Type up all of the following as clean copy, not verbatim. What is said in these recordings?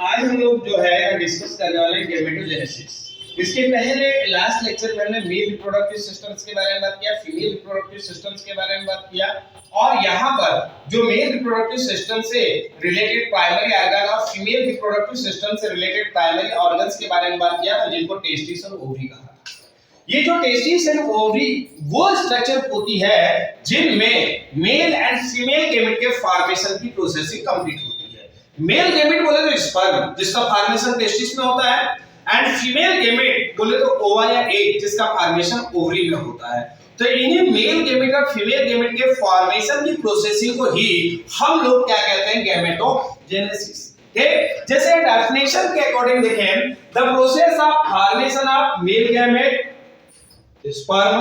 आज हम लोग जो है डिस्कस करने वाले गैमेटोजेनेसिस। इसके पहले लास्ट लेक्चर में हमने मेल रिप्रोडक्टिव सिस्टम्स के बारे में बात किया, फीमेल रिप्रोडक्टिव सिस्टम्स के बारे में बात किया, और यहाँ पर जो मेल रिप्रोडक्टिव सिस्टम से रिलेटेड प्राइमरी ऑर्गन और फीमेल रिप्रोडक्टिव सिस्टम से रिलेटेड प्राइमरी ऑर्गन्स के बारे में बात किया, तो जिनको टेस्टिस और ओवरी कहा। ये जो टेस्टिस एंड ओवरी वो स्ट्रक्चर होती है जिनमें मेल एंड फीमेल गैमेट के फॉर्मेशन की प्रोसेसिंग कंप्लीट होती है। मेल गैमेट बोले तो स्पर्म, जिसका फॉर्मेशन टेस्टिस में होता है, एंड फीमेल गैमेट बोले तो ओवा या एग, जिसका फॉर्मेशन ओवरी में होता है। तो इन्हीं मेल गैमेट और फीमेल गैमेट के फॉर्मेशन की प्रोसेसिंग को ही हम लोग क्या कहते हैं, गैमेटोजेनेसिस। जैसे डेफिनेशन के अकॉर्डिंग देखें, the process of formation of male gamete sperm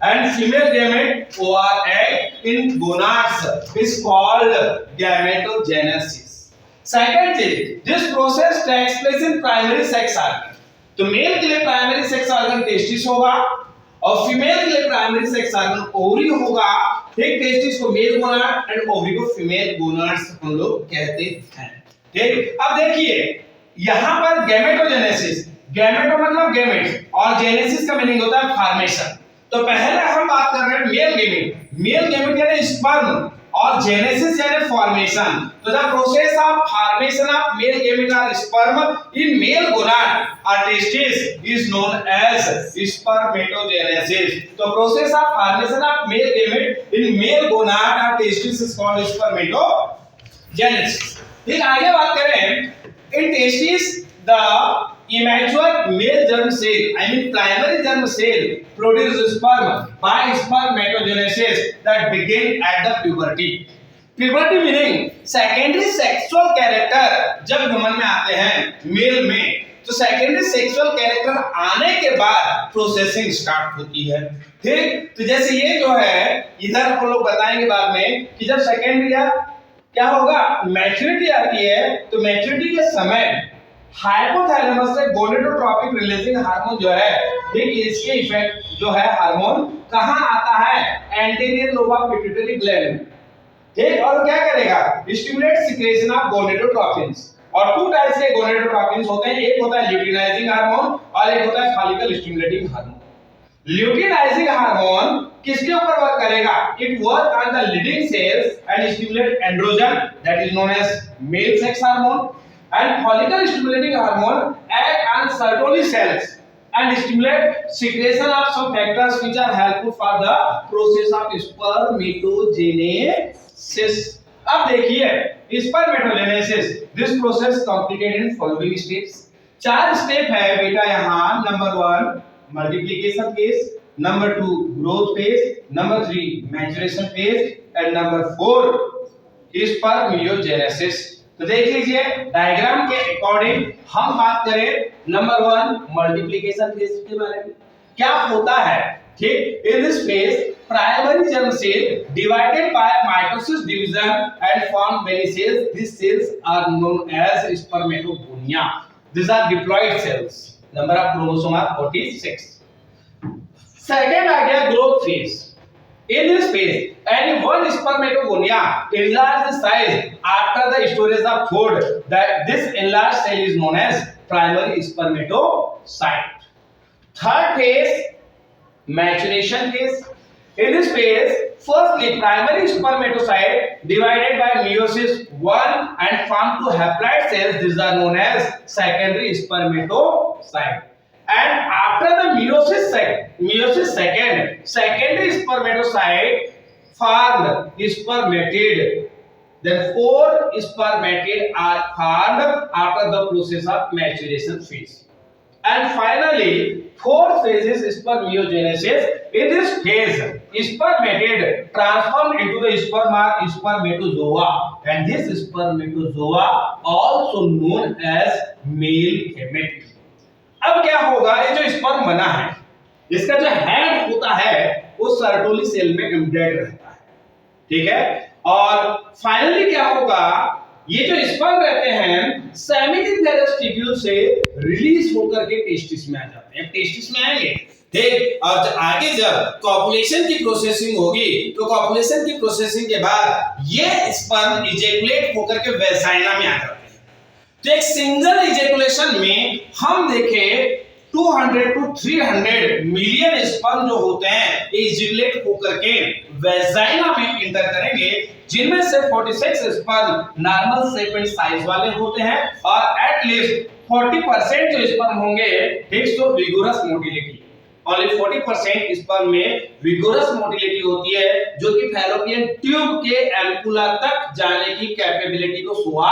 and female gamete or egg in gonads is called gametogenesis. Second thing, this process takes place in primary sex organ. तो mail के लिए primary sex organ testis होगा और female के लिए primary sex organ ovary होगा। ठीक, testis को मेल गोनाड एंड ओवरी को फीमेल गोनाड्स हम लोग कहते हैं। ठीक, अब देखिए यहां पर गैमेटोजेनेसिस, गैमेटो मतलब गैमेट और जेनेसिस का मीनिंग होता है फॉर्मेशन। तो पहले हम बात कर रहे हैं मेल गैमेट। मेल गैमेट यानी स्पर्म और जेनेसिस यानी फॉर्मेशन। तो the process of formation of male gamete और स्पर्म इन मेल गोनाड और testis is known as spermatogenesis. तो process of formation of male gamete in male gonad और testis is called spermatogenesis. ठीक, आगे बात करें in testis the immature male germ cell, I mean primary germ cell, produces sperm by spermatogenesis that begin at the puberty. Puberty meaning secondary sexual character जब human में आते हैं mail में, तो सेकेंडरी सेक्सुअल कैरेक्टर आने के बाद processing start होती है। ठीक, तो जैसे ये जो है इधर हम लोग बताएंगे बाद में कि जब सेकेंडरी क्या होगा, मैच्योरिटी आती है, तो मैच्योरिटी के समय हाइपोथैलेमस से गोनेडोट्रोपिक रिलीजिंग हार्मोन जो है, ठीक, इसके इफेक्ट जो है हार्मोन कहां आता है, anterior lobe of pituitary gland में। ठीक, और क्या करेगा, स्टिमुलेट सिक्रेशन ऑफ गोनेडोट्रोपिन्स। और टू टाइप्स के गोनेडोट्रोपिन्स होते हैं, एक होता है ल्यूटिनाइजिंग हार्मोन और एक होता है follicle stimulating hormone. Luteinising hormone किसके ऊपर वर्क करेगा, it work on the Leydig cells and stimulate androgen, that is known as male sex hormone, and follicle stimulating hormone act on Sertoli cells and stimulate secretion of some factors which are helpful for the process of spermatogenesis. अब देखिए spermatogenesis, this process completed in following steps। 4 step है बेटा यहाँ। Number 1 multiplication phase, number 2 growth phase, number 3 maturation phase and number 4 spermiogenesis. तो देख लीजिए diagram के according हम बात करें नंबर 1 मल्टीप्लिकेशन फेज के बारे में। क्या होता है, ठीक, in this phase primary germ cell divided by mitosis division and form many cells. This cells are known as spermatogonia. These are diploid cells. Number of chromosome are 46. Second idea, growth phase. In this phase, any one spermatogonia enlarges size after the storage of food. That this enlarged cell is known as primary spermatocyte. Third phase, maturation phase. In this phase, firstly primary spermatocyte divided by meiosis 1 and form 2 haploid cells. These are known as secondary spermatocyte. And after the meiosis second, secondary spermatocyte formed spermatid. Then 4 spermatid are formed after the process of maturation phase. And finally, fourth phase is spermiogenesis. In this phase, spermatid transform into the sperm or spermatozoa, and this spermatozoa also known as male gamete. अब क्या होगा, ये जो sperm बना है इसका जो head होता है वो सर्टोली सेल में एम्बेडेड रहता है। ठीक है, और फाइनली क्या होगा, ये जो स्पर्म रहते हैं सेमिनिफेरस ट्यूब्यूल से रिलीज होकर के टेस्टिस में आ जाते हैं। टेस्टिस में आएंगे, ठीक, और आगे जब कॉपुलेशन की प्रोसेसिंग होगी तो कॉपुलेशन की प्रोसेसिंग के बाद ये स्पर्म इजैकुलेट होकर के वेजाइना में आ जाते हैं। तो एक सिंगल इजैकुलेशन में हम देखें 200 to 300 मिलियन स्पर्म जो होते हैं इजैकुलेट होकर के वेजाइना में इंटर करेंगे, जिनमें से 46 sperm normal shape and size वाले होते हैं और एटलीस्ट 40% जो स्पर्म होंगे ठीक सो विगोरस मोटिलिटी। ओनली 40% स्पर्म में विगोरस मोटिलिटी होती है जो कि फैलोपियन ट्यूब के एम्पुला तक जाने की कैपेबिलिटी को शो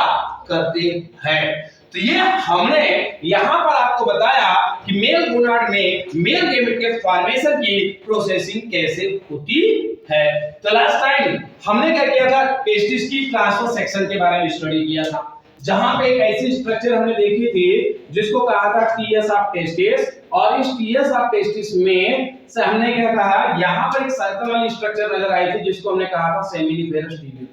करते हैं। तो ये हमने यहां पर आपको बताया कि मेल गोनाड में मेल गैमेट के फॉर्मेशन की प्रोसेसिंग कैसे होती है। तो लास्ट टाइम हमने क्या किया था, टेस्टिस की ट्रांसफर सेक्शन के बारे में स्टडी किया था, जहां पे एक ऐसी स्ट्रक्चर हमने देखी थी जिसको कहा था टीएस ऑफ टेस्टिस, और इस टीएस ऑफ टेस्टिस में से हमने क्या कहा, यहां पर एक सर्कल वाली स्ट्रक्चर नजर आई थी जिसको हमने कहा था सेमिनिफेरस ट्यूब्यूल।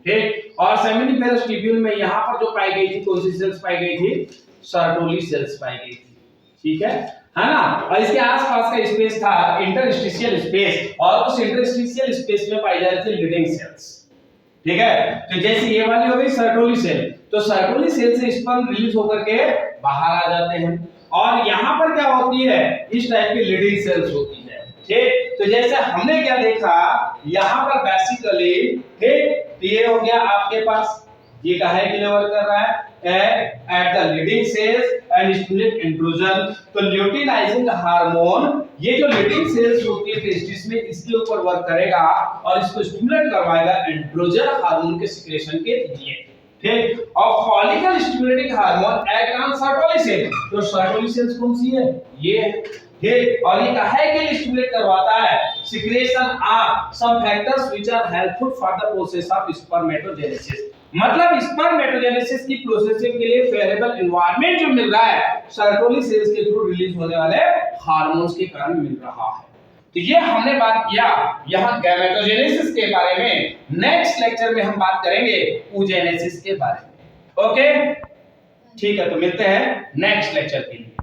ठीक, और सेमिनिफेरस ट्यूब्यूल में यहां पर जो पाई गई थी कौन सी सेल्स पाई गई थी, सर्टोली सेल्स पाई गई थी। ठीक है ना, और इसके आसपास का स्पेस था इंटरस्टिशियल स्पेस, और उस इंटरस्टिशियल स्पेस में पाई जा रही थी लीडिंग सेल्स। ठीक है, तो जैसे ये वाली हो गई सर्टोली सेल, तो सर्टोली सेल से स्पर्म रिलीज होकर के बाहर आ जाते हैं, और यहां पर क्या होती है, इस टाइप की लीडिंग सेल्स होती है। ठीक, तो जैसे हमने क्या देखा यहां पर बेसिकली, ठीक, ये हो गया आपके पास, ये काहे के लिए वर्क कर रहा है, at the Leydig cells and stimulate androgen. तो ल्यूटिनाइजिंग हार्मोन ये जो लीडिंग सेल्स होती है टेस्टिस में, इसके ऊपर वर्क करेगा और इसको स्टिमुलेट करवाएगा एंड्रोजन हार्मोन के सिक्रेशन के लिए। ठीक, और follicle stimulating hormone act on Sertoli cell. तो सर्टोली सेल्स कौन सी है, ये है। ठीक, और ये काहे के लिए स्टिमुलेट करवाता है, secretion of some factors which are helpful for the process of spermatogenesis. मतलब स्पर्मेटोजेनेसिस की प्रोसेसिंग के लिए फेवरेबल एनवायरनमेंट जो मिल रहा है सर्टोली सेल्स के थ्रू रिलीज होने वाले हार्मोन्स के कारण मिल रहा है। तो ये हमने बात किया यहां गैमेटोजेनेसिस के बारे में। नेक्स्ट लेक्चर में हम बात करेंगे oogenesis के बारे में। ओके, ठीक है, तो मिलते हैं नेक्स्ट लेक्चर के लिए।